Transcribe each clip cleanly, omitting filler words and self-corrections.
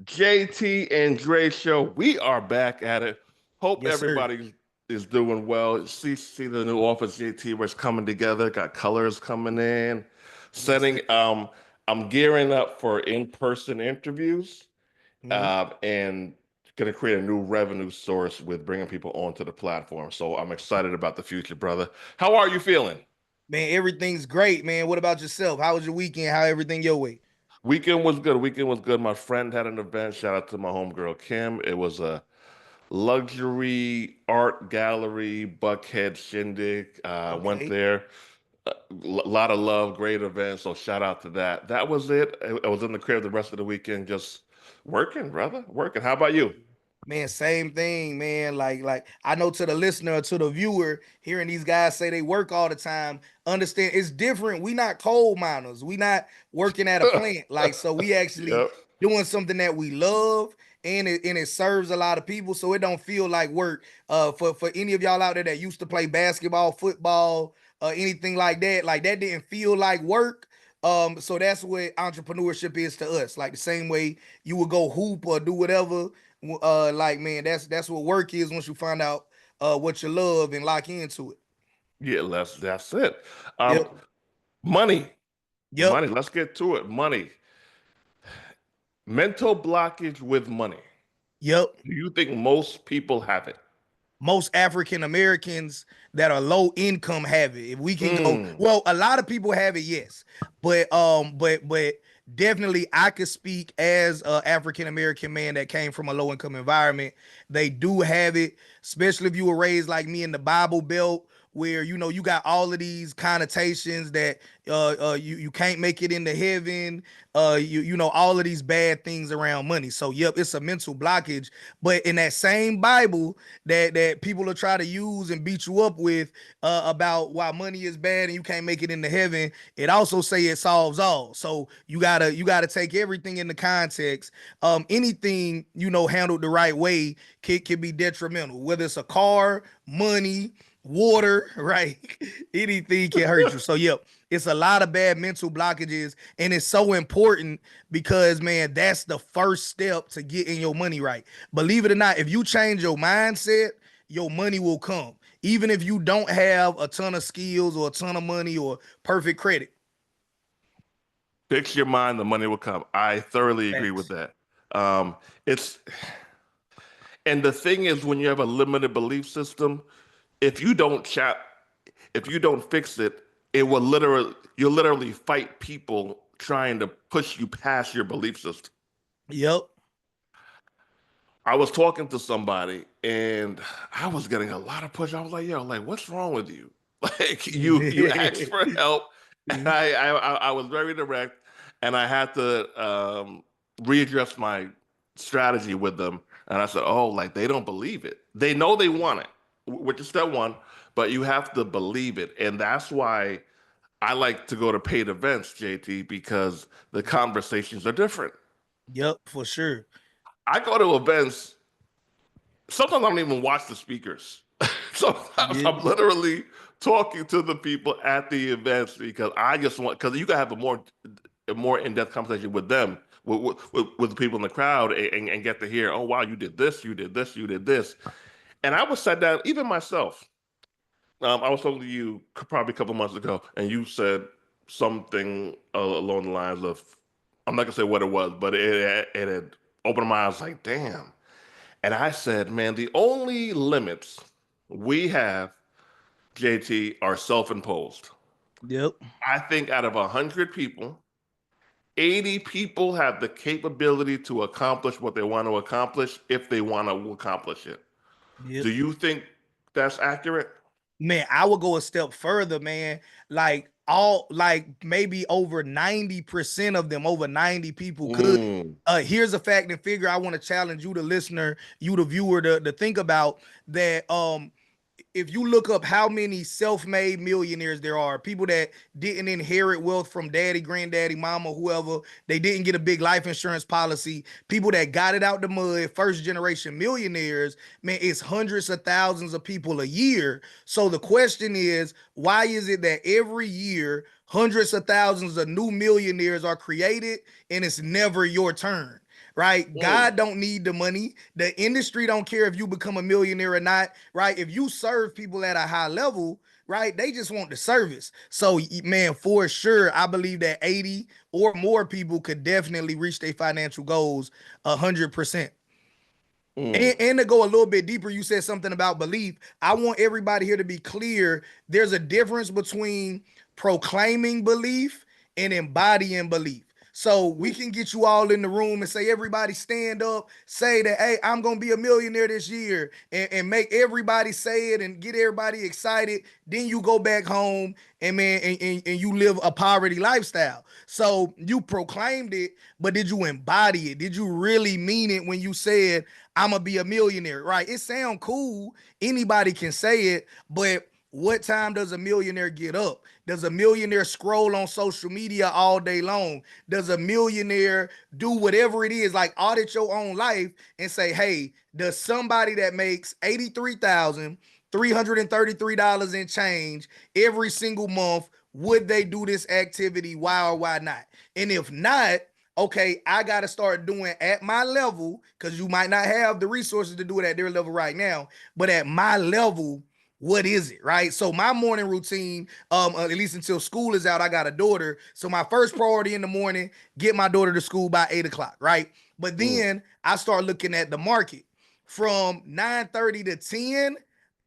JT&Dre show. We are back at it. Hope Yes, sir. everybody is doing well. See the new office JT where it's coming together. Got colors coming in. Yes, sir. Setting I'm gearing up for in-person interviews. Mhm. And gonna create a new revenue source with bringing people onto the platform. So I'm excited about the future, brother. How are you feeling? Man, everything's great, man. What about yourself? How was your weekend? How everything your way? Weekend was good. Weekend was good. My friend had an event. Shout out to my homegirl Kim. It was a luxury art gallery, Buckhead Shindig. Went Okay. there. A lot of love, great event. So shout out to that. That was it. I was in the crib the rest of the weekend, just working, brother, working. How about you? Man, same thing, man. Like I know to the listener, to the viewer, hearing these guys say they work all the time, understand it's different. We not coal miners. We not working at a plant. Like, so we actually Yep. doing something that we love and it serves a lot of people. So it don't feel like work. For any of y'all out there that used to play basketball, football, anything like that didn't feel like work. So that's what entrepreneurship is to us. Like the same way you would go hoop or do whatever, like, man, that's what work is once you find out what you love and lock into it. Yeah, that's it. Um, Yep. money, Yep. money. Let's get to it. Money. Mental blockage with money. Yep. Do you think most people have it? Most African Americans that are low income have it. If we can go, Mm. well, a lot of people have it, yes, but definitely I could speak as a African American man that came from a low income environment. They do have it, especially if you were raised like me in the Bible Belt, where you got all of these connotations that you can't make it into heaven, you know all of these bad things around money. So yep, it's a mental blockage. But in that same Bible that people will try to use and beat you up with, about why money is bad and you can't make it into heaven, it also say it solves all. So you gotta take everything into context. Anything handled the right way can be detrimental, whether it's a car, money, water, right? Anything can hurt you. So yep, it's a lot of bad mental blockages, and it's so important because, man, that's the first step to getting your money right. Believe it or not, if you change your mindset, your money will come. Even if you don't have a ton of skills or a ton of money or perfect credit. Fix your mind, the money will come. I thoroughly agree with Facts. that. It's and the thing is, when you have a limited belief system, if you don't chat, if you don't fix it, it will literally you'll literally fight people trying to push you past your belief system. Yep. I was talking to somebody and I was getting a lot of push. I was like, yo, like, what's wrong with you? Like you asked for help and I was very direct and I had to readdress my strategy with them. And I said, oh, like they don't believe it. They know they want it, which is step one, but you have to believe it. And that's why I like to go to paid events, JT, because the conversations are different. Yep, for sure. I go to events. Sometimes I don't even watch the speakers. Sometimes Yeah. I'm literally talking to the people at the events because I just want because you gotta have a more in-depth conversation with them, with the people in the crowd, and get to hear, oh wow, you did this, you did this, you did this. And I was sat down, even myself. I was talking to you probably a couple months ago, and you said something along the lines of, I'm not gonna say what it was, but it had opened my eyes like, damn. And I said, man, the only limits we have, JT, are self-imposed. Yep. I think out of 100 people, 80 people have the capability to accomplish what they want to accomplish if they want to accomplish it. Yep. Do you think that's accurate? Man, I would go a step further, man. Like maybe over 90% of them, over 90 people could. Mm. Here's a fact and figure I want to challenge you, the listener, you, the viewer, to think about that. If you look up how many self-made millionaires there are, people that didn't inherit wealth from daddy, granddaddy, mama, whoever, they didn't get a big life insurance policy, people that got it out the mud, first generation millionaires, man, it's hundreds of thousands of people a year. So the question is, why is it that every year hundreds of thousands of new millionaires are created and it's never your turn? right? Mm, God don't need the money. The industry don't care if you become a millionaire or not, right? If you serve people at a high level, right? They just want the service. So, man, for sure, I believe that 80 or more people could definitely reach their financial goals 100%. mm, And to go a little bit deeper, you said something about belief. I want everybody here to be clear. There's a difference between proclaiming belief and embodying belief. So we can get you all in the room and say, everybody stand up, say that, hey, I'm going to be a millionaire this year, and make everybody say it and get everybody excited. Then you go back home and, man, and you live a poverty lifestyle. So you proclaimed it, but did you embody it? Did you really mean it when you said, I'm gonna be a millionaire, right? It sound cool. Anybody can say it, but what time does a millionaire get up? Does a millionaire scroll on social media all day long? Does a millionaire do whatever it is, like audit your own life and say, hey, does somebody that makes $83,333 in change every single month, would they do this activity? Why or why not? And if not, okay, I got to start doing at my level, because you might not have the resources to do it at their level right now, but at my level, what is it, right? So my morning routine, at least until school is out, I got a daughter. So my first priority in the morning, get my daughter to school by 8 o'clock, right? But mm. then I start looking at the market from 9:30 to 10.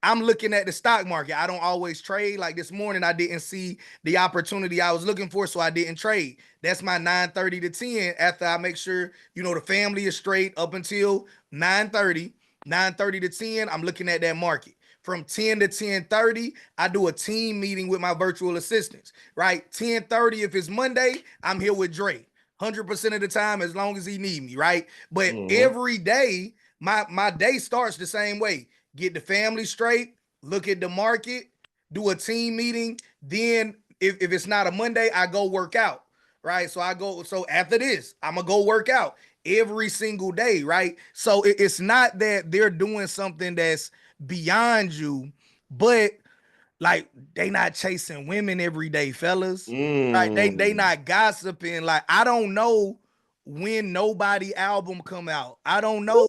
I'm looking at the stock market. I don't always trade. Like this morning, I didn't see the opportunity I was looking for, so I didn't trade. That's my 9:30 to 10 after I make sure, the family is straight up until 9:30. 9:30 to 10, I'm looking at that market. From 10 to 10:30, I do a team meeting with my virtual assistants, right? 10:30, if it's Monday, I'm here with Dre. 100% of the time, as long as he need me, right? But Mm-hmm. every day, my day starts the same way. Get the family straight, look at the market, do a team meeting. Then if it's not a Monday, I go work out, right? So after this, I'm gonna go work out every single day, right? So it's not that they're doing something that's beyond you, but like they not chasing women every day, fellas. Right? They Mm. not gossiping. Like, I don't know when nobody album come out. I don't know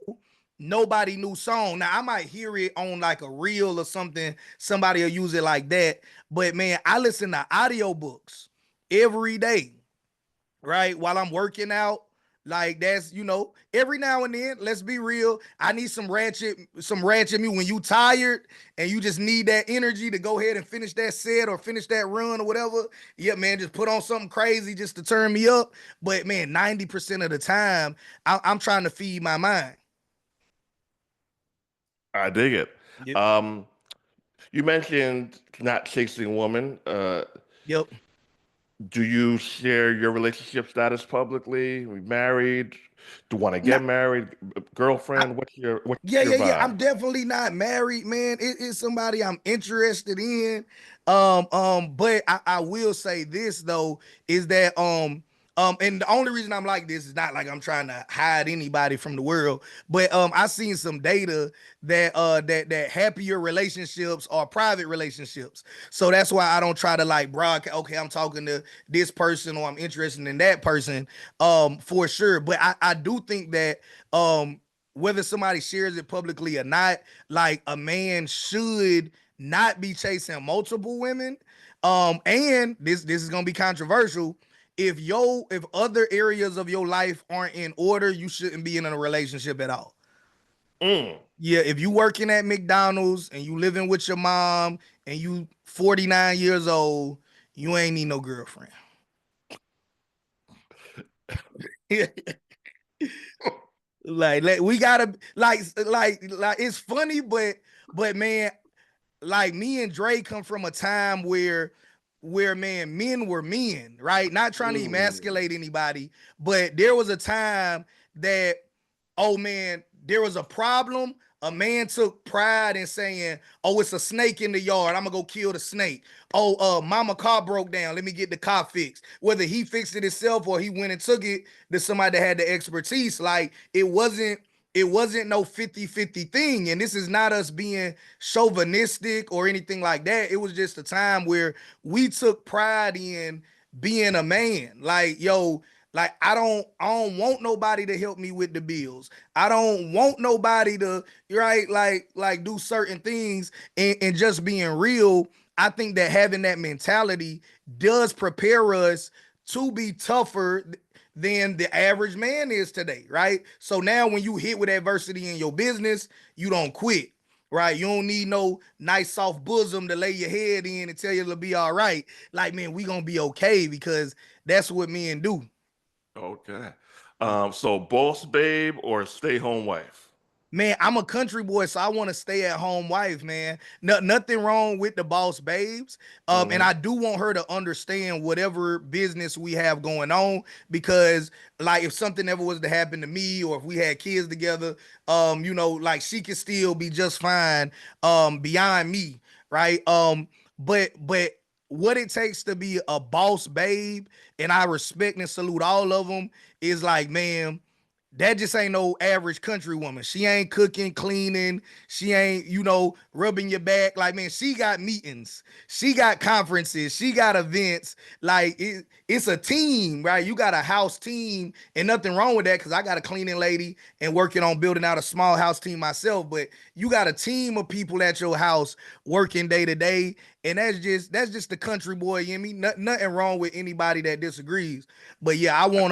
nobody new song. Now I might hear it on like a reel or something. Somebody will use it like that. But man, I listen to audiobooks every day, right? While I'm working out. Like, that's, every now and then, let's be real. I need some ratchet me when you tired and you just need that energy to go ahead and finish that set or finish that run or whatever. Yeah, man, just put on something crazy just to turn me up. But man, 90% of the time, I'm trying to feed my mind. I dig it. Yep. Um, you mentioned not chasing women. Yep. Do you share your relationship status publicly? We married? Do you want to Nah, get married? I, Girlfriend? What's Yeah, your yeah, yeah. vibe? I'm definitely not married, man. It is somebody I'm interested in. But I will say this though, is that and the only reason I'm like this is not like I'm trying to hide anybody from the world, but I seen some data that happier relationships are private relationships. So that's why I don't try to like broadcast, okay, I'm talking to this person or I'm interested in that person, for sure. But I do think that whether somebody shares it publicly or not, like a man should not be chasing multiple women. And this is gonna be controversial. If other areas of your life aren't in order, you shouldn't be in a relationship at all. Mm. Yeah, if you working at McDonald's and you living with your mom and you 49 years old, you ain't need no girlfriend. like we gotta like it's funny, but man, like me and Dre come from a time where man, men were men, right? Not trying to Mm. emasculate anybody, but there was a time that, oh man, there was a problem. A man took pride in saying, "Oh, it's a snake in the yard. I'm gonna go kill the snake." Oh, mama car broke down. Let me get the car fixed. Whether he fixed it himself or he went and took it to somebody that had the expertise, like it wasn't no 50-50 thing. And this is not us being chauvinistic or anything like that. It was just a time where we took pride in being a man. Like, yo, Like I don't want nobody to help me with the bills. I don't want nobody to right like do certain things and just being real. I think that having that mentality does prepare us to be tougher than the average man is today, right? So now when you hit with adversity in your business, you don't quit, right? You don't need no nice soft bosom to lay your head in and tell you it'll be all right. Like, man, we gonna be okay because that's what men do. Okay. So boss babe or stay home wife? Man, I'm a country boy, so I want to stay at home wife, man. No, nothing wrong with the boss babes. And Hmm. I do want her to understand whatever business we have going on because like if something ever was to happen to me or if we had kids together, like she could still be just fine beyond me, right? But what it takes to be a boss babe, and I respect and salute all of them, is like, man, that just ain't no average country woman. She ain't cooking, cleaning. She ain't, rubbing your back. Like, man, she got meetings. She got conferences. She got events. Like, it's a team, right? You got a house team, and nothing wrong with that because I got a cleaning lady and working on building out a small house team myself. But you got a team of people at your house working day to day, and that's just the country boy in me. Nothing wrong with anybody that disagrees. But yeah, I want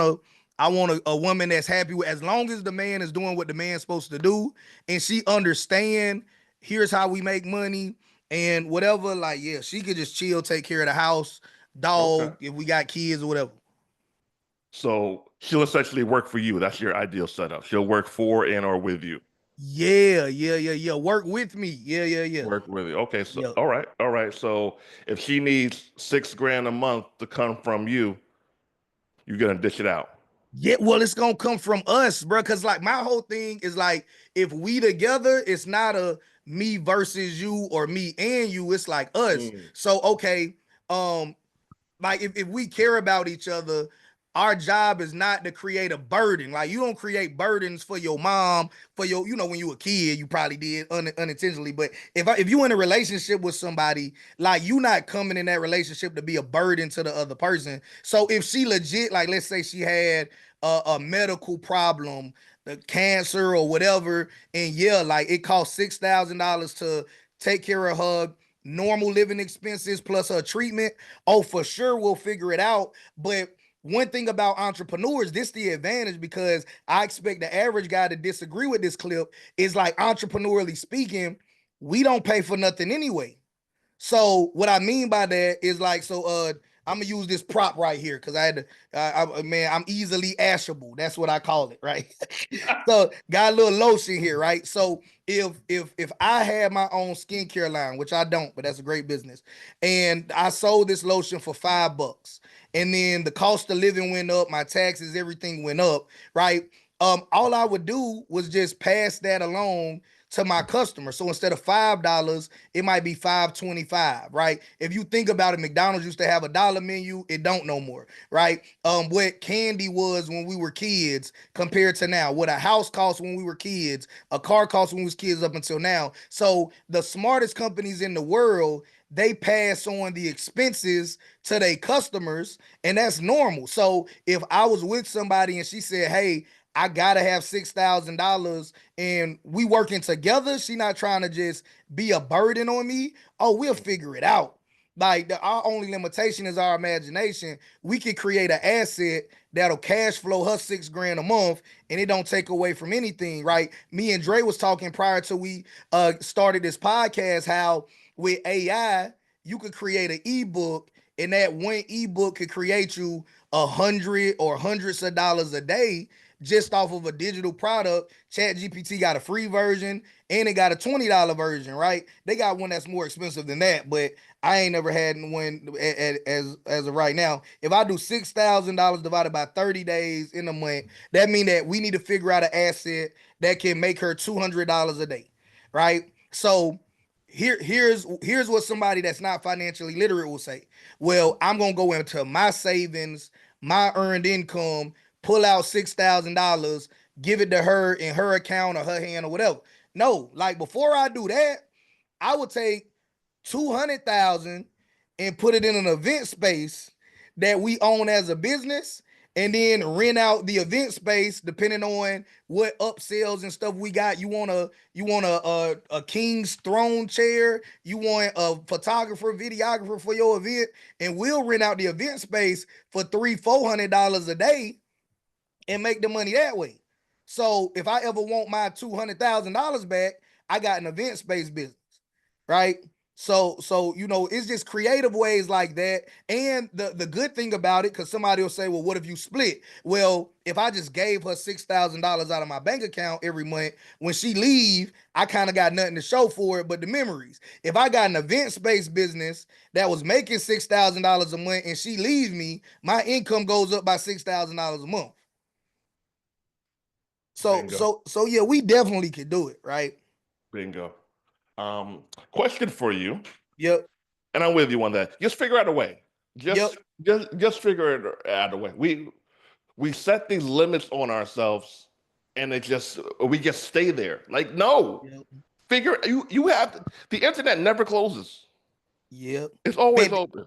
a woman that's happy with as long as the man is doing what the man's supposed to do and she understand here's how we make money and whatever. Like, yeah, she could just chill, take care of the house, Okay. dog, if we got kids or whatever. So she'll essentially work for you. That's your ideal setup. She'll work for and or with you. Yeah, yeah, yeah, yeah. Work with me. Yeah, yeah, yeah. Work with you. Okay. So Yeah. all right. All right. So if she needs 6 grand a month to come from you, you're gonna dish it out. Yeah, well, it's gonna come from us, bro. Cause like my whole thing is like, if we together, it's not a me versus you or me and you. It's like us. Mm. So okay, um, like if we care about each other, our job is not to create a burden. Like you don't create burdens for your mom, for your, when you were a kid, you probably did unintentionally. But if you in a relationship with somebody, like you not coming in that relationship to be a burden to the other person. So if she legit, like let's say she had a medical problem, the cancer or whatever, and yeah, like it costs $6,000 to take care of her normal living expenses plus her treatment. Oh, for sure, we'll figure it out. But one thing about entrepreneurs, this the advantage because I expect the average guy to disagree with this clip. Is like entrepreneurially speaking, we don't pay for nothing anyway. So what I mean by that is like, so I'm gonna use this prop right here because I had to, man, I'm easily ashable. That's what I call it, right? So got a little lotion here, right? So if I had my own skincare line, which I don't, but that's a great business, and I sold this lotion for $5, and then the cost of living went up, my taxes, everything went up, right? All I would do was just pass that along to my customer. So instead of $5, it might be 5.25, right? If you think about it, McDonald's used to have a dollar menu, it don't no more, right? What candy was when we were kids compared to now, what a house cost when we were kids, a car cost when we was kids up until now. So the smartest companies in the world, they pass on the expenses to their customers, and that's normal. So if I was with somebody and she said, "Hey, I gotta have $6,000 and we working together," she not trying to just be a burden on me. Oh, we'll figure it out. Like our only limitation is our imagination. We could create an asset that'll cash flow her 6 grand a month, and it don't take away from anything, right? Me and Dre was talking prior to we started this podcast how with AI you could create an ebook, and that one ebook could create you 100 or hundreds of dollars a day just off of a digital product. Chat GPT got a free version and it got a $20 version, right? They got one that's more expensive than that, but I ain't never had one as of right now. If I do $6,000 divided by 30 days in a month, that means that we need to figure out an asset that can make her $200 a day, right? So here's what somebody that's not financially literate will say. Well, I'm gonna go into my savings, my earned income, pull out $6,000, give it to her in her account or her hand or whatever. No, like before I do that, I would take 200,000 and put it in an event space that we own as a business, and then rent out the event space depending on what upsells and stuff we got. You want a king's throne chair, you want a photographer, videographer for your event, and we'll rent out the event space for $300-$400 a day and make the money that way. So if I ever want my $200,000 back, I got an event space business, right? So it's just creative ways like that. And the good thing about it, because somebody will say, well, what if you split? Well, if I just gave her $6,000 out of my bank account every month, when she leave, I kind of got nothing to show for it but the memories. If I got an event space business that was making $6,000 a month and she leaves me, my income goes up by $6,000 a month. So Bingo. so so yeah, we definitely could do it, right? Bingo. Um, Question for you, Yep, and I'm with you on that. Just figure out a way. yep, Just figure it out a way. We set these limits on ourselves, and we just stay there. Like, no, yep, you have the internet never closes. yep. It's always Man, open.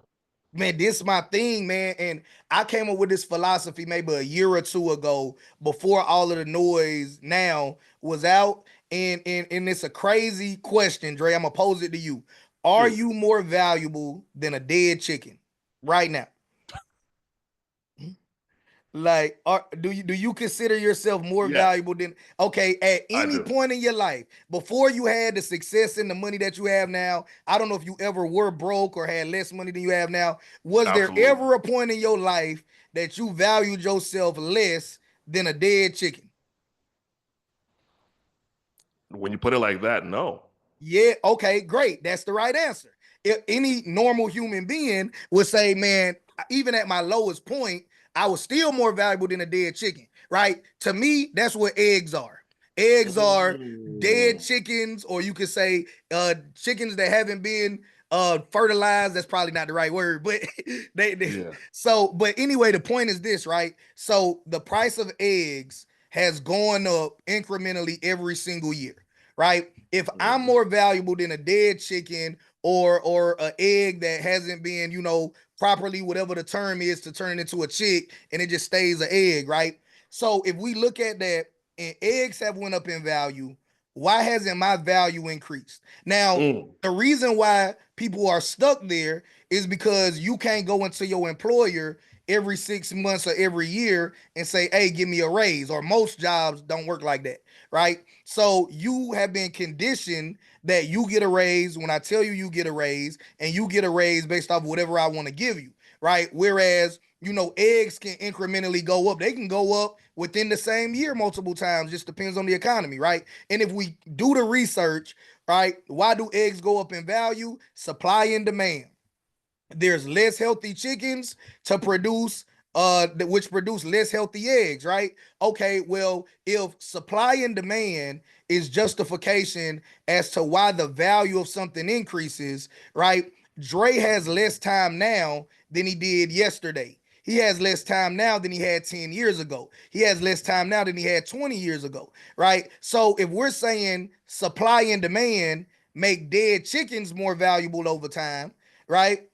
man, this is my thing, man. And I came up with this philosophy maybe a year or two ago before all of the noise now was out. And it's a crazy question, Dre. I'm gonna pose it to you. Are Shoot. you more valuable than a dead chicken right now? Like, do you consider yourself more Yes, valuable than okay at I any do. point in your life before you had the success and the money that you have now? I don't know if you ever were broke or had less money than you have now. Was there Absolutely. ever a point in your life that you valued yourself less than a dead chicken? When you put it like that, no. Yeah, okay, great. That's the right answer. If any normal human being would say, man, even at my lowest point, I was still more valuable than a dead chicken, right? To me, that's what eggs are. Eggs are dead Mm. chickens, or you could say chickens that haven't been fertilized. That's probably not the right word, but they Yeah. so but anyway, the point is this, right? So the price of eggs has gone up incrementally every single year, right? If I'm Mhm. more valuable than a dead chicken or an egg that hasn't been, properly, whatever the term is, to turn it into a chick and it just stays an egg, right? So if we look at that and eggs have went up in value, why hasn't my value increased? Now, Mm. the reason why people are stuck there is because you can't go into your employer every 6 months or every year and say, hey, give me a raise. Or most jobs don't work like that, right? So you have been conditioned that you get a raise when I tell you you get a raise, and you get a raise based off whatever I want to give you, right? Whereas, eggs can incrementally go up. They can go up within the same year multiple times, just depends on the economy, right? And if we do the research, right, why do eggs go up in value? Supply and demand. There's less healthy chickens to produce which produce less healthy eggs, right? Okay, well, if supply and demand is justification as to why the value of something increases, right? Dre has less time now than he did yesterday. He has less time now than he had 10 years ago. He has less time now than he had 20 years ago, right? So if we're saying supply and demand make dead chickens more valuable over time, right?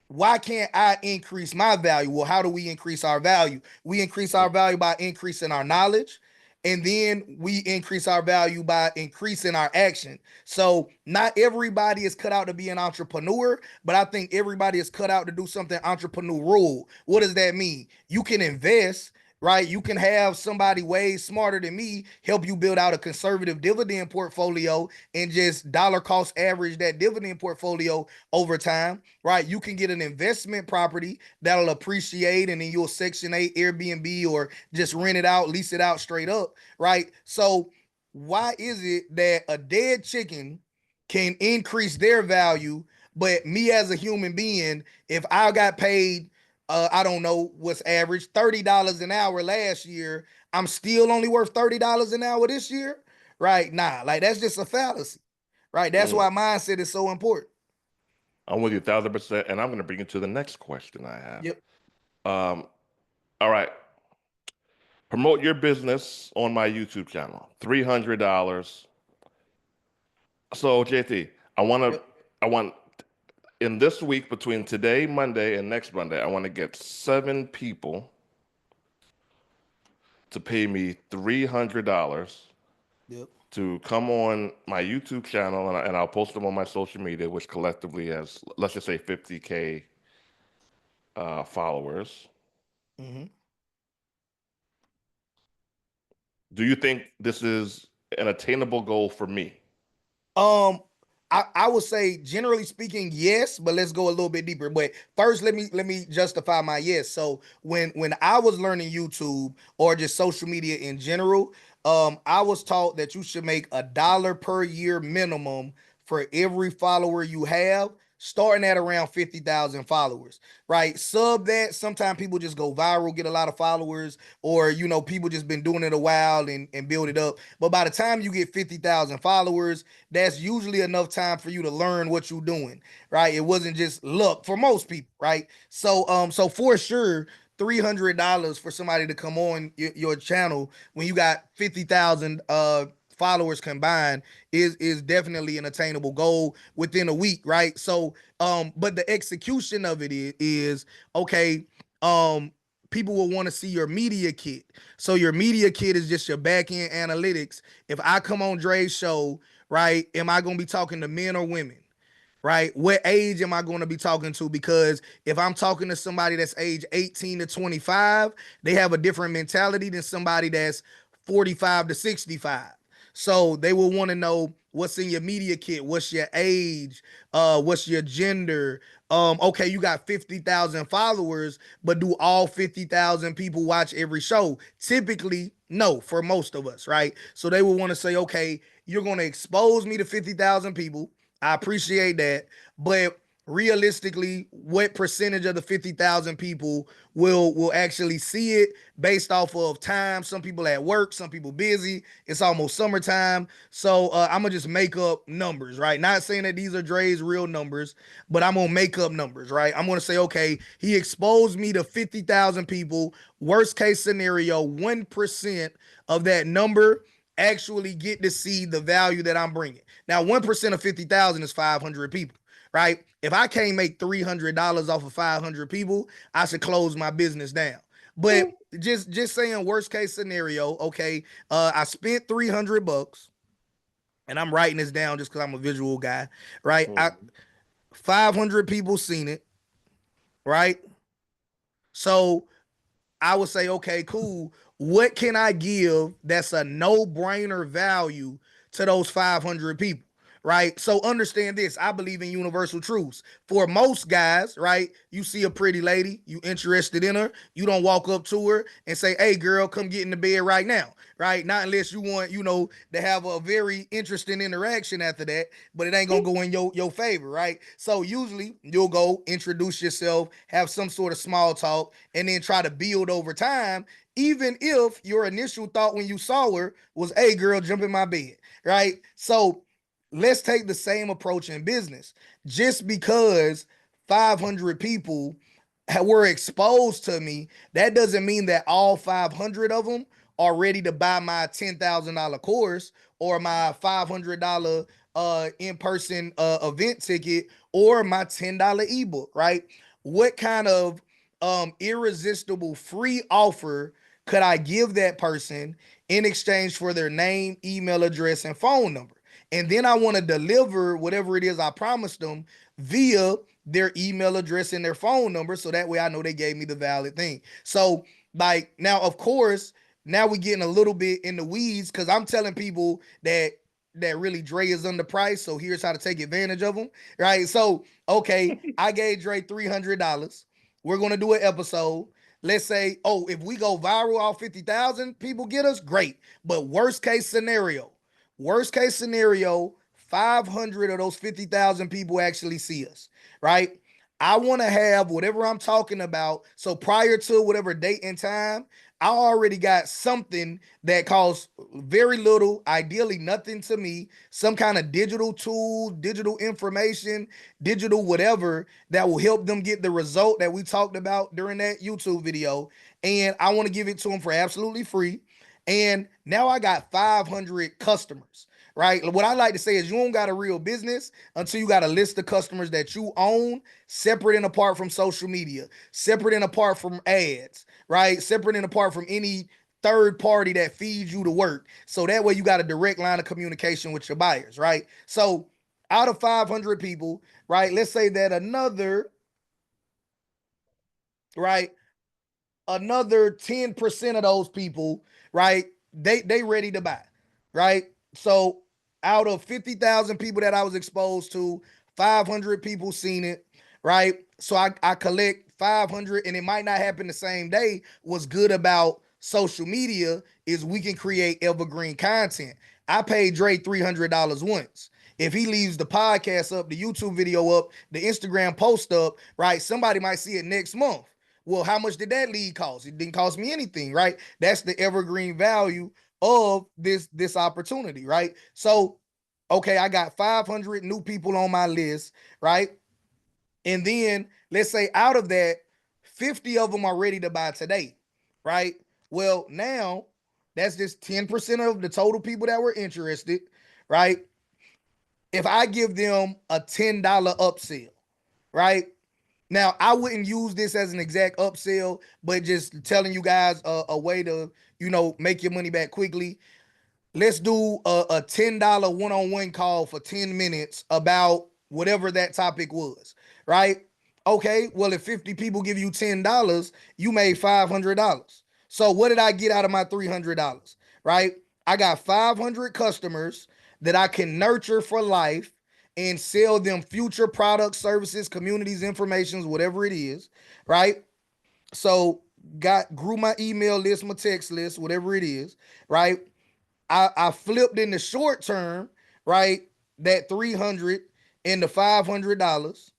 Why can't I increase my value? Well, how do we increase our value? We increase our value by increasing our knowledge, and then we increase our value by increasing our action. So, not everybody is cut out to be an entrepreneur, but I think everybody is cut out to do something entrepreneurial. What does that mean? You can invest, right? You can have somebody way smarter than me help you build out a conservative dividend portfolio and just dollar cost average that dividend portfolio over time, right? You can get an investment property that'll appreciate, and then you'll Section 8 Airbnb or just rent it out, lease it out straight up, right? So why is it that a dead chicken can increase their value, but me as a human being, if I got paid, I don't know what's average, $30 an hour last year, I'm still only worth $30 an hour this year, right? Nah, like that's just a fallacy, right? That's Mm. why mindset is so important. I'm with you 1,000%, and I'm going to bring you to the next question I have. Yep, Um, all right, promote your business on my YouTube channel. $300. So, JT, yep. I want in this week between today, Monday, and next Monday, I want to get 7 people to pay me $300 Yep. to come on my YouTube channel, and I'll post them on my social media, which collectively has, let's just say, 50K followers. Mm-hmm. Do you think this is an attainable goal for me? Um, I would say generally speaking, yes, but let's go a little bit deeper. But first, let me justify my yes. So when I was learning YouTube or just social media in general, I was taught that you should make $1 per year minimum for every follower you have, starting at around 50,000 followers, right? Sub that. Sometimes people just go viral, get a lot of followers, or people just been doing it a while and build it up. But by the time you get 50,000 followers, that's usually enough time for you to learn what you're doing, right? It wasn't just luck for most people, right? So for sure, $300 for somebody to come on your channel when you got 50,000 followers combined is definitely an attainable goal within a week, right? But the execution of it is okay. Um, People will want to see your media kit. So your media kit is just your back end analytics. If I come on Dre's show, right, am I going to be talking to men or women? Right? What age am I going to be talking to? Because if I'm talking to somebody that's age 18 to 25, they have a different mentality than somebody that's 45 to 65. So they will want to know what's in your media kit, what's your age, what's your gender. Okay, you got 50,000 followers, but do all 50,000 people watch every show? Typically, no, for most of us, right? So they will want to say, okay, you're going to expose me to 50,000 people. I appreciate that, but realistically, what percentage of the 50,000 people will actually see it based off of time? Some people at work, some people busy. It's almost summertime, so I'm gonna just make up numbers, right? Not saying that these are Dre's real numbers, but I'm gonna make up numbers, right? I'm gonna say, okay, he exposed me to 50,000 people. Worst case scenario, 1% of that number actually get to see the value that I'm bringing. Now, 1% of 50,000 is 500 people, right? If I can't make $300 off of 500 people, I should close my business down. But just saying worst case scenario, okay, I spent 300 bucks and I'm writing this down just because I'm a visual guy, right? I Hmm. 500 people seen it, right? So I would say, okay, cool. What can I give that's a no brainer value to those 500 people? Right. So understand this. I believe in universal truths. For most guys, right, you see a pretty lady, you interested in her, you don't walk up to her and say, hey, girl, come get in the bed right now. Right. Not unless you want, to have a very interesting interaction after that, but it ain't gonna go in your favor, right? So usually you'll go introduce yourself, have some sort of small talk, and then try to build over time, even if your initial thought when you saw her was, hey, girl, jump in my bed, right? So let's take the same approach in business. Just because 500 people were exposed to me, that doesn't mean that all 500 of them are ready to buy my $10,000 course or my $500 in-person event ticket or my $10 ebook, right? What kind of irresistible free offer could I give that person in exchange for their name, email address, and phone number? And then I want to deliver whatever it is I promised them via their email address and their phone number, so that way I know they gave me the valid thing. So, like, now, of course, now we getting a little bit in the weeds because I'm telling people that really Dre is underpriced. So here's how to take advantage of them, right? So, okay, I gave Dre $300. We're gonna do an episode. Let's say, oh, if we go viral, all 50,000 people get us, great. But worst case scenario, 500 of those 50,000 people actually see us, right? I want to have whatever I'm talking about. So prior to whatever date and time, I already got something that costs very little, ideally nothing to me, some kind of digital tool, digital information, digital whatever that will help them get the result that we talked about during that YouTube video. And I want to give it to them for absolutely free. And now I got 500 customers, right? What I like to say is you don't got a real business until you got a list of customers that you own, separate and apart from social media, separate and apart from ads, right? Separate and apart from any third party that feeds you the work. So that way you got a direct line of communication with your buyers, right? So out of 500 people, right, let's say that right, another 10% of those people, right, they ready to buy, right? So out of 50,000 people that I was exposed to, 500 people seen it, right? So I collect 500, and it might not happen the same day. What's good about social media is we can create evergreen content. I paid Dre $300 once. If he leaves the podcast up, the YouTube video up, the Instagram post up, right, somebody might see it next month. Well, how much did that lead cost? It didn't cost me anything, right? That's the evergreen value of this opportunity, right? So, okay, I got 500 new people on my list, right? And then let's say out of that, 50 of them are ready to buy today, right? Well, now that's just 10% of the total people that were interested, right? If I give them a $10 upsell, right? Now, I wouldn't use this as an exact upsell, but just telling you guys a way to, make your money back quickly. Let's do a $10 one-on-one call for 10 minutes about whatever that topic was, right? Okay, well, if 50 people give you $10, you made $500. So what did I get out of my $300, right? I got 500 customers that I can nurture for life and sell them future products, services, communities, informations, whatever it is, right? So grew my email list, my text list, whatever it is, right? I flipped in the short term, right? That 300 into $500.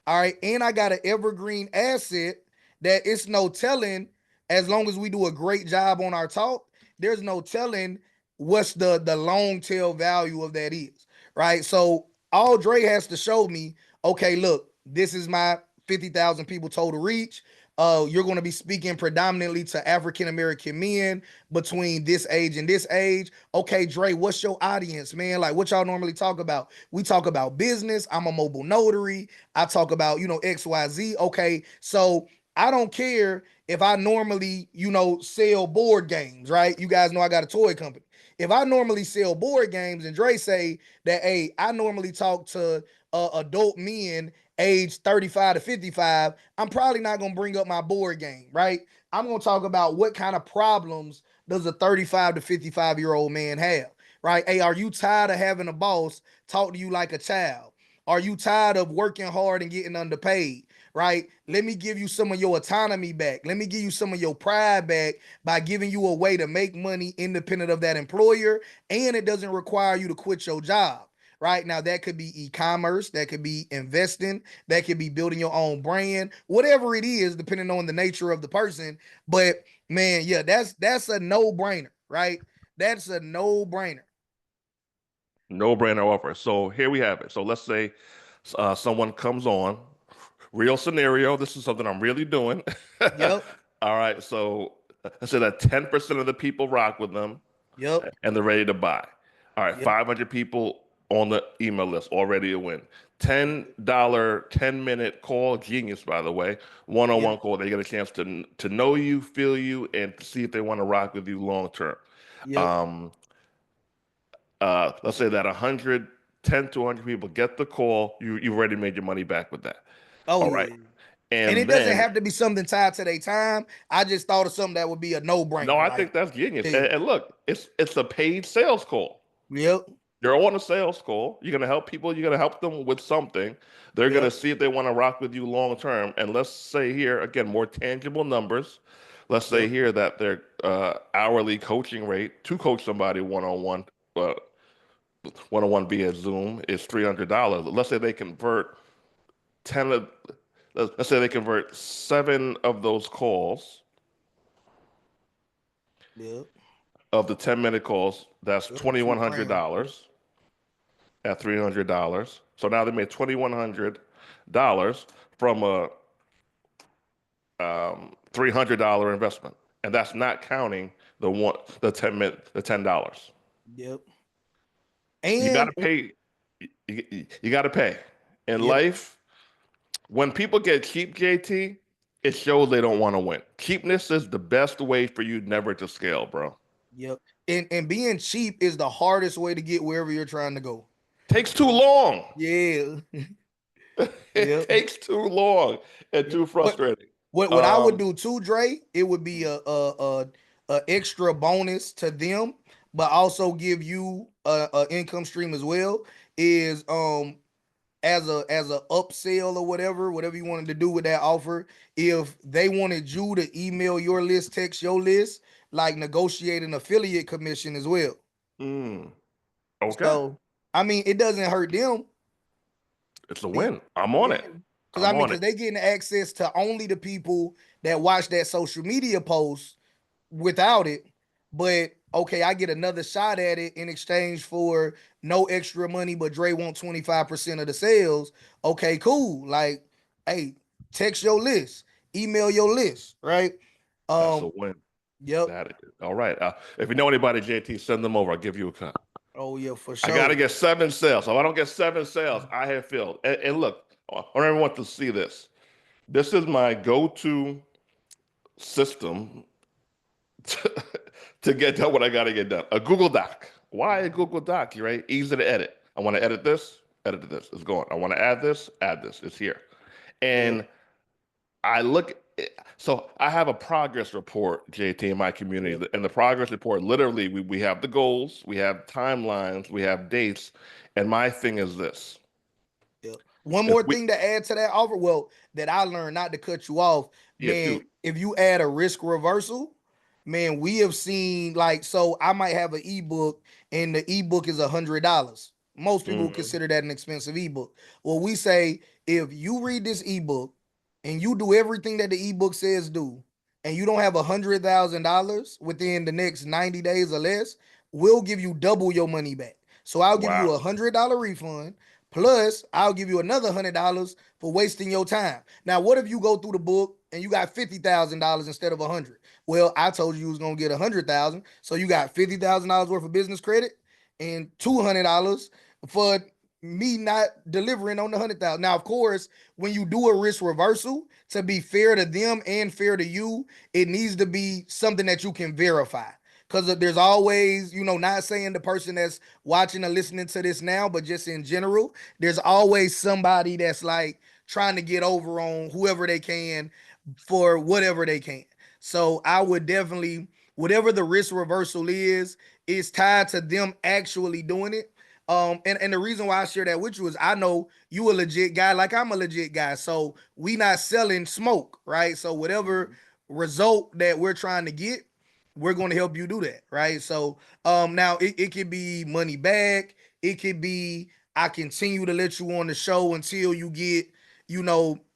All right. And I got an evergreen asset that it's no telling, as long as we do a great job on our talk, there's no telling what's the long tail value of that is. Right. So all Dre has to show me, okay, look, this is my 50,000 people total reach. You're going to be speaking predominantly to African American men between this age and this age. Okay, Dre, what's your audience, man? Like, what y'all normally talk about? We talk about business. I'm a mobile notary. I talk about, XYZ. Okay, so I don't care if I normally, sell board games, right? You guys know I got a toy company. If I normally sell board games and Dre say that, hey, I normally talk to adult men age 35 to 55, I'm probably not going to bring up my board game, right? I'm going to talk about what kind of problems does a 35 to 55-year-old man have, right? Hey, are you tired of having a boss talk to you like a child? Are you tired of working hard and getting underpaid? Right? Let me give you some of your autonomy back. Let me give you some of your pride back by giving you a way to make money independent of that employer. And it doesn't require you to quit your job. Right now, that could be e-commerce, that could be investing, that could be building your own brand, whatever it is, depending on the nature of the person. But man, yeah, that's a no-brainer, right? That's a no-brainer. No brainer offer. So here we have it. So let's say someone comes on, real scenario. This is something I'm really doing. Yep, All right. So I said that 10% of the people rock with them yep, and they're ready to buy. All right. yep, 500 people on the email list already a win. $10, 10-minute call. Genius, by the way. One-on-one yep, call. They get a chance to know you, feel you, and to see if they want to rock with you long term. yep. Um, let's say that 100, 10 to 100 people get the call, you've already made your money back with that. Oh All right. yeah. And And it doesn't then, have to be something tied to their time. I just thought of something that would be a no, no-brainer. I Like, think that's genius. yeah, And look, it's a paid sales call. yep, You're on a sales call. You're gonna help people. You're gonna help them with something. They're gonna yep, see if they want to rock with you long term. And let's say here again, more tangible numbers. Let's say yep, here that their hourly coaching rate to coach somebody uh, one on one via Zoom is $300. Let's say they convert 10 of let's say they convert 7 of those calls yep, of the 10-minute calls. That's yep. Two grand. Yep, $2,100 at $300. So now they made $2,100 from a $300 investment, and that's not counting the 10 minute the $10. yep. You got And to pay. You got to pay in yep, life. When people get cheap, JT, it shows they don't want to win. Cheapness is the best way for you never to scale, bro. Yep. And being cheap is the hardest way to get wherever you're trying to go. Takes too long. Yeah. It Yep. takes too long and Yep. too What frustrating. what I would Um, do too, Dre, it would be a extra bonus to them, but also give you a income stream as well. Is as a upsell or whatever you wanted to do with that offer, if they wanted you to email your list, text your list, like negotiate an affiliate commission as well. mm, okay, So I mean, it doesn't hurt them. it's a It- win. I'm on yeah, it. because I I'm mean, on because it. they getting access to only the people that watch that social media post without it. But okay, I get another shot at it in exchange for no extra money, but Dre want 25% of the sales. Okay, cool. Like, hey, text your list, email your list, right? That's a Um, win. yep. That is. All right. If you know anybody, JT, send them over. I'll give you a cut. Oh yeah, for I got to sure. get 7 sales. So if I don't get 7 sales, I have failed. And look, I want everyone to see this. This is my go-to system to, to get done what I got to get done. A Google Doc. Why a Google Doc? Right? Easy to edit. I want to edit this. Edit this. It's going. I want to add this. Add this. It's here. Yep. And I look. So I have a progress report, JT, in my Yep. community. And the progress report, literally, we have the goals, we have timelines, we have dates. And my thing is this. Yep. One If more we, thing to add to that offer, well, that I learned, not to cut you off, yeah, man. shoot. If you add a risk reversal, man, we have seen like, so I might have an ebook and the ebook is $100. Most people would Hmm. consider that an expensive ebook. Well, we say if you read this ebook and you do everything that the ebook says do, and you don't have $100,000 within the next 90 days or less, we'll give you double your money back. So I'll give you Wow. $100 refund. Plus, I'll give you another $100 for wasting your time. Now, what if you go through the book and you got $50,000 instead of 100? Well, I told you was gonna get 100,000, so you got $50,000 worth of business credit and $200 for me not delivering on the 100,000. Now, of course, when you do a risk reversal, to be fair to them and fair to you, it needs to be something that you can verify. Because there's always, not saying the person that's watching or listening to this now, but just in general, there's always somebody that's like trying to get over on whoever they can for whatever they can. So I would definitely, whatever the risk reversal is tied to them actually doing it. And the reason why I share that with you is I know you a legit guy, like I'm a legit guy. So we not selling smoke, right? So whatever Mhm. result that we're trying to get, we're going to help you do that, right? So now it could be money back, it could be I continue to let you on the show until you get,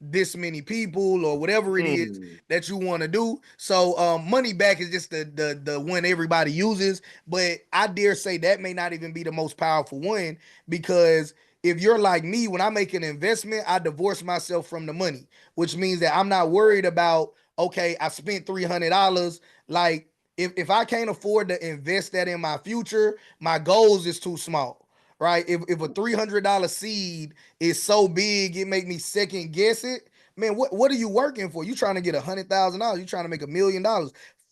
this many people or whatever it is Hmm. that you want to do. So money back is just the one everybody uses, but I dare say that may not even be the most powerful one, because if you're like me, when I make an investment, I divorce myself from the money, which means that I'm not worried about, okay, I spent $300. Like, if I can't afford to invest that in my future, my goals is too small, right? If a $300 seed is so big, it make me second guess it. Man, what are you working for? You trying to get $100,000? You trying to make $1 million?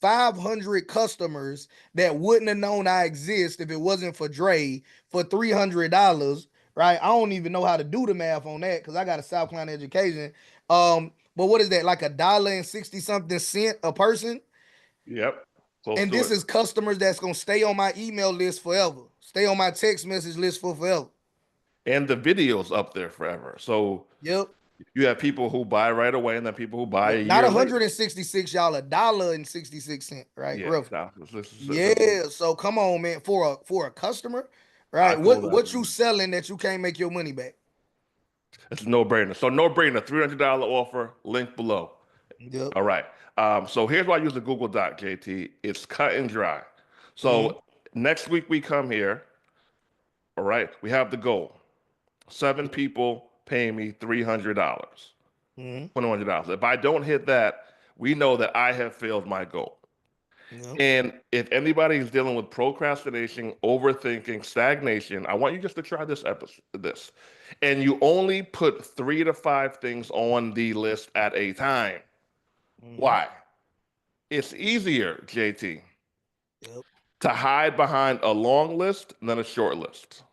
500 customers that wouldn't have known I exist if it wasn't for Dre for $300, right? I don't even know how to do the math on that because I got a South Carolina education. But what is that? Like $1.60 something a person? Yep. Close And to this it. is customers that's gonna stay on my email list forever, stay on my text message list for forever. And the video's up there forever. So Yep. you have people who buy right away and then people who buy a Yep. Not year later. 166, y'all, $1.66, right? Yeah. Roughly. Now, Yeah. So come on, man. For a customer, I right? call What that you selling that you can't make your money back? it's a no-brainer. So no-brainer, $300 offer, link below. Yep. All right. So here's why I use the Google Doc, JT. It's cut and dry. Mm-hmm. So next week we come here. All right. We have the goal. Seven Yep. people paying me $300, Mm-hmm. $200. If I don't hit that, we know that I have failed my goal. Yep. And if anybody is dealing with procrastination, overthinking, stagnation, I want you just to try this episode, this. And you only put 3 to 5 things on the list at a time. Hmm. Why? It's easier, JT, Yep. to hide behind a long list than a short list.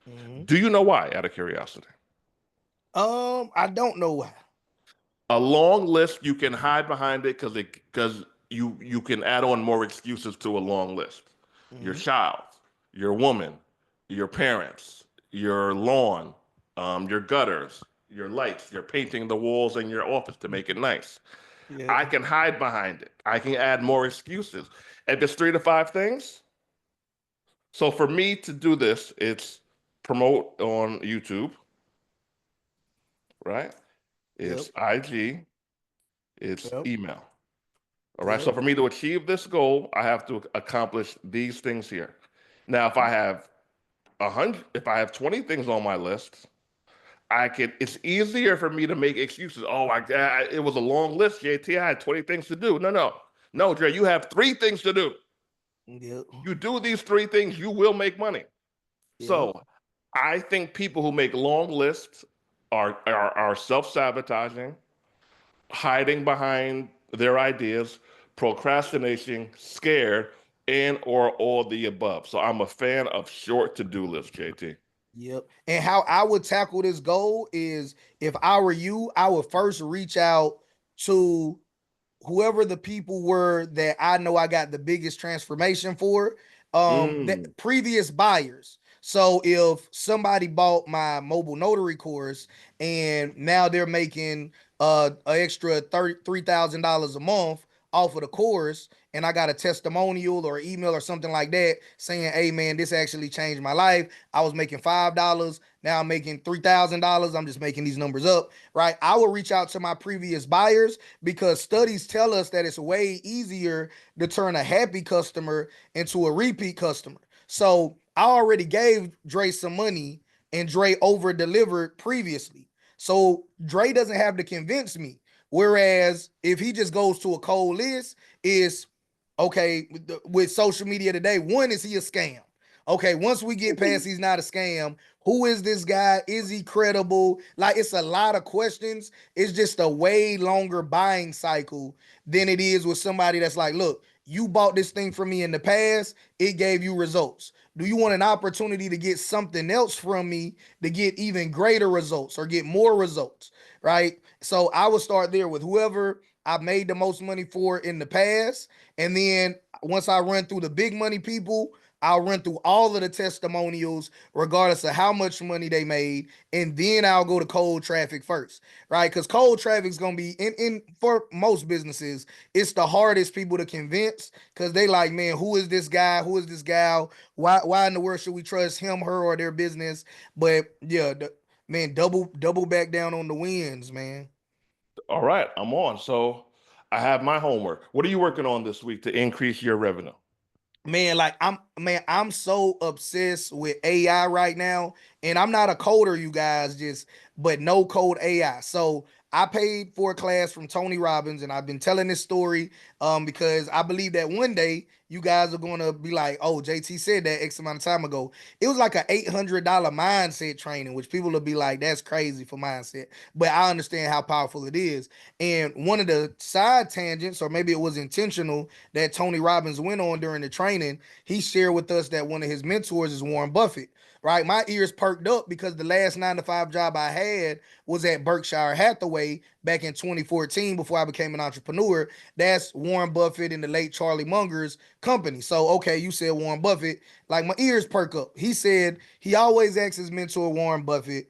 Hmm. Do you know why, out of curiosity? I don't know why. A long list, you can hide behind it because you can add on more excuses to a long list. Your Hmm. child, your woman, your parents, your lawn, your gutters, your lights, you're painting the walls in your office to make it nice. Yep. I can hide behind it. I can add more excuses. If it's 3 to 5 things, so for me to do this, it's promote on YouTube, right? Yep. It's IG, it's Yep. email. All right. Yep. So for me to achieve this goal, I have to accomplish these things here. Now, if I have 100, if I have 20 things on my list, I can. It's easier for me to make excuses. Oh, it was a long list, JT. I had 20 things to do. No, Dre. You have 3 things to do. Yep. You do these 3 things, you will make money. Yep. So I think people who make long lists are self-sabotaging, hiding behind their ideas, procrastination, scared, and or all the above. So I'm a fan of short to-do lists, JT. Yep. And how I would tackle this goal is, if I were you, I would first reach out to whoever the people were that I know I got the biggest transformation for, the Mm. previous buyers. So if somebody bought my mobile notary course and now they're making an extra $33,000 a month off of the course, and I got a testimonial or email or something like that saying, hey man, this actually changed my life. I was making $5, now I'm making $3,000. I'm just making these numbers up, right? I will reach out to my previous buyers, because studies tell us that it's way easier to turn a happy customer into a repeat customer. So I already gave Dre some money and Dre over delivered previously. So Dre doesn't have to convince me. Whereas if he just goes to a cold list, is okay with social media today. One, is he a scam? Okay, once we get past he's not a scam, who is this guy? Is he credible? Like, it's a lot of questions. It's just a way longer buying cycle than it is with somebody that's like, look, you bought this thing from me in the past, it gave you results. Do you want an opportunity to get something else from me to get even greater results or get more results? Right. So I would start there with whoever I made the most money for in the past. And then once I run through the big money people, I'll run through all of the testimonials, regardless of how much money they made, and then I'll go to cold traffic first, right? Because cold traffic is gonna be in for most businesses, it's the hardest people to convince, because they like, man, who is this guy? Who is this gal? Why in the world should we trust him, her, or their business? But yeah, man, double back down on the wins, man. All right, I'm on. So I have my homework. What are you working on this week to increase your revenue? Man, like I'm so obsessed with AI right now, and I'm not a coder, you guys, just but no code AI. So I paid for a class from Tony Robbins, and I've been telling this story because I believe that one day you guys are gonna be like, oh, JT said that X amount of time ago. It was like an $800 mindset training, which people will be like, that's crazy for mindset, but I understand how powerful it is. And one of the side tangents, or maybe it was intentional, that Tony Robbins went on during the training, he shared with us that one of his mentors is Warren Buffett. Right, my ears perked up because the last 9 to 5 job I had was at Berkshire Hathaway back in 2014 before I became an entrepreneur. That's Warren Buffett and the late Charlie Munger's company. So, okay, you said Warren Buffett, like my ears perk up. He said he always asks his mentor, Warren Buffett,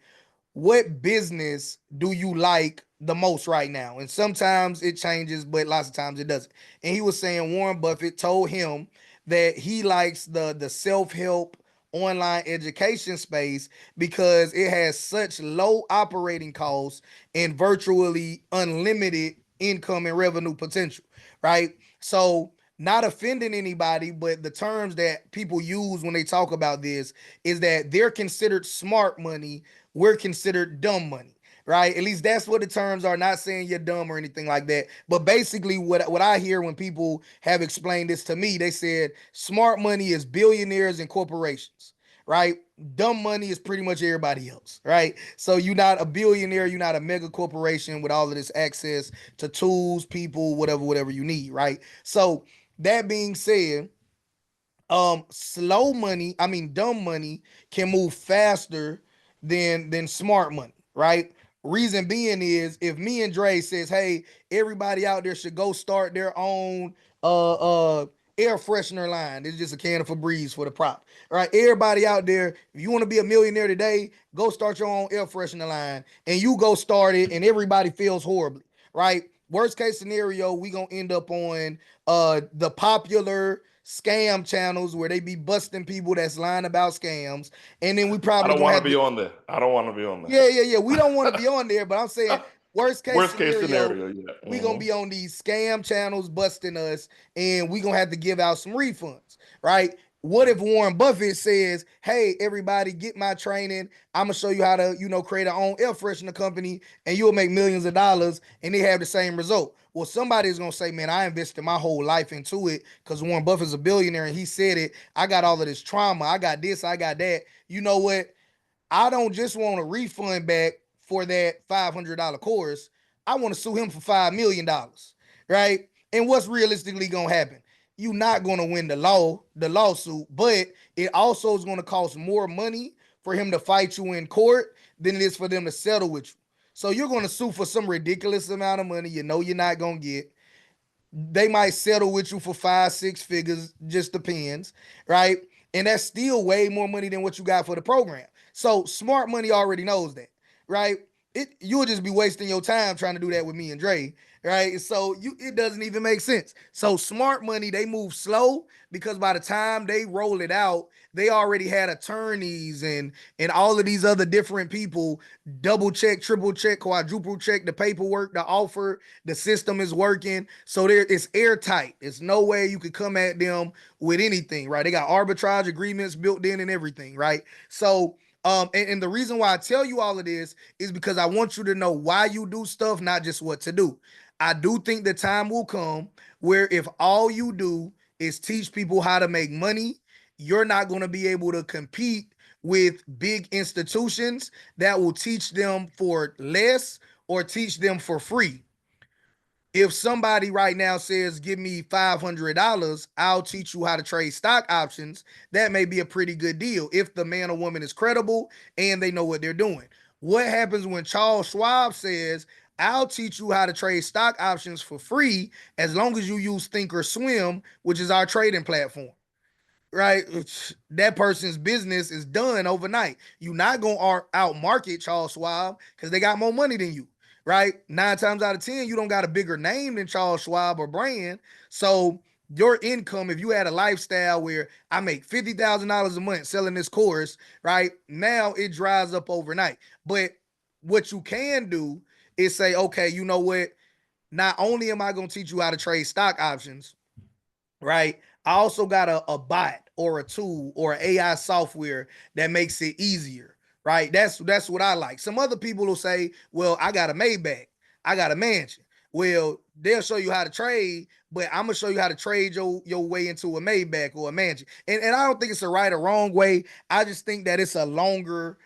what business do you like the most right now? And sometimes it changes, but lots of times it doesn't. And he was saying Warren Buffett told him that he likes the self-help online education space because it has such low operating costs and virtually unlimited income and revenue potential, right? So, not offending anybody, but the terms that people use when they talk about this is that they're considered smart money, we're considered dumb money, right? At least that's what the terms are. Not saying you're dumb or anything like that, but basically, what I hear when people have explained this to me, they said smart money is billionaires and corporations, right? Dumb money is pretty much everybody else, right? So you're not a billionaire, you're not a mega corporation with all of this access to tools, people, whatever you need, right? So that being said, slow money, I mean dumb money can move faster than smart money, right? Reason being is if me and Dre says, hey, everybody out there should go start their own air freshener line. It's just a can of Febreze for the prop. All right. Everybody out there, if you want to be a millionaire today, go start your own air freshener line and you go start it and everybody feels horribly. Right. Worst case scenario, we gonna end up on the popular scam channels where they be busting people that's lying about scams, and then we I probably don't gonna want to have be to. on there. I don't want to be on Yeah. We don't want to there. be on there, but I'm saying worst case Worst case scenario, scenario, yeah. we gonna be on these scam channels busting us, and we gonna have to give out some refunds, right? What if Warren Buffett says, "Hey, everybody, get my training. I'm gonna show you how to, create our own air freshener company, and you'll make millions of dollars," and they have the same result. Well, somebody's gonna say, "Man, I invested my whole life into it because Warren Buffett's a billionaire and he said it. I got all of this trauma. I got this. I got that. You know what? I don't just want a refund back for that $500 course. I want to sue him for $5 million, right? And what's realistically gonna happen? You're not gonna win the lawsuit, but it also is gonna cost more money for him to fight you in court than it is for them to settle with you. So you're gonna sue for some ridiculous amount of money you know you're not gonna get. They might settle with you for 5, 6 figures, just depends, right? And that's still way more money than what you got for the program. So smart money already knows that, right? You'll just be wasting your time trying to do that with me and Dre, right? So it doesn't even make sense. So smart money, they move slow because by the time they roll it out, they already had attorneys and all of these other different people double check, triple check, quadruple check the paperwork, the offer, the system is working. So there it's airtight. There's no way you could come at them with anything, right? They got arbitrage agreements built in and everything, right? So and the reason why I tell you all of this is because I want you to know why you do stuff, not just what to do. I do think the time will come where if all you do is teach people how to make money, you're not going to be able to compete with big institutions that will teach them for less or teach them for free. If somebody right now says, give me $500, I'll teach you how to trade stock options, that may be a pretty good deal if the man or woman is credible and they know what they're doing. What happens when Charles Schwab says, I'll teach you how to trade stock options for free as long as you use Thinkorswim, which is our trading platform, right? That person's business is done overnight. You're not gonna out market Charles Schwab because they got more money than you, right? 9 times out of 10, you don't got a bigger name than Charles Schwab or brand. So your income, if you had a lifestyle where I make $50,000 a month selling this course, right? Now it dries up overnight. But what you can do is say, okay, you know what? Not only am I gonna teach you how to trade stock options, right? I also got a bot or a tool or AI software that makes it easier, right? That's what I like. Some other people will say, well, I got a Maybach, I got a mansion. Well, they'll show you how to trade, but I'm gonna show you how to trade your way into a Maybach or a mansion. And I don't think it's a right or wrong way. I just think that it's a longer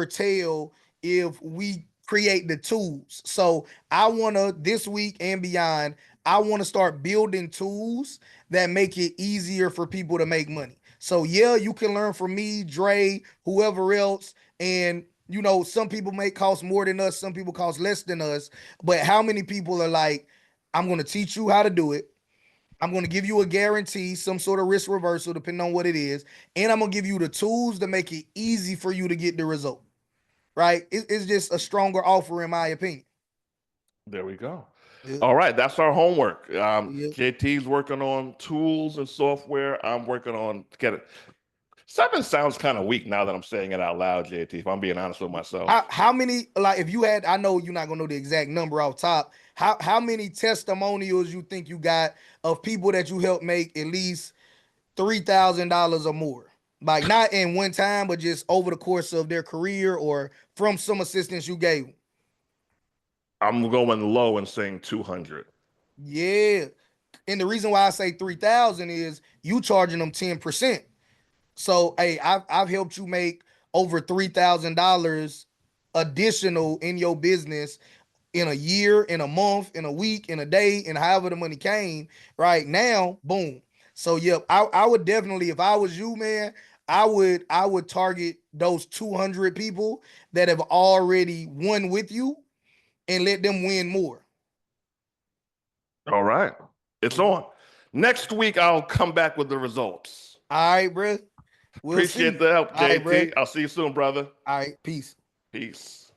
tail if we create the tools. So I wanna this week and beyond, I want to start building tools that make it easier for people to make money. So yeah, you can learn from me, Dre, whoever else, and some people may cost more than us, some people cost less than us. But how many people are like, I'm going to teach you how to do it. I'm going to give you a guarantee, some sort of risk reversal, depending on what it is, and I'm going to give you the tools to make it easy for you to get the result. Right? It's just a stronger offer, in my opinion. There we go. Yeah. All right, that's our homework. Yeah. JT's working on tools and software. I'm working on get it. 7 sounds kind of weak now that I'm saying it out loud, JT, if I'm being honest with How, myself. how many, like, if you had, I know you're not gonna know the exact number off top. How many testimonials you think you got of people that you helped make at least $3,000 or more? Like not in one time, but just over the course of their career or from some assistance you gave them. I'm going low and saying 200. Yeah. And the reason why I say 3,000 is you charging them 10%. So hey, I've helped you make over $3,000 additional in your business in a year, in a month, in a week, in a day, and however the money came. Right now, boom. So yep, I would definitely, if I was you, man, I would target those 200 people that have already won with you and let them win more. All right. It's on. Next week, I'll come back with the results. All right, bro. We'll Appreciate see. the help, All right, bro. JT. I'll see you soon, brother. All right, peace. Peace.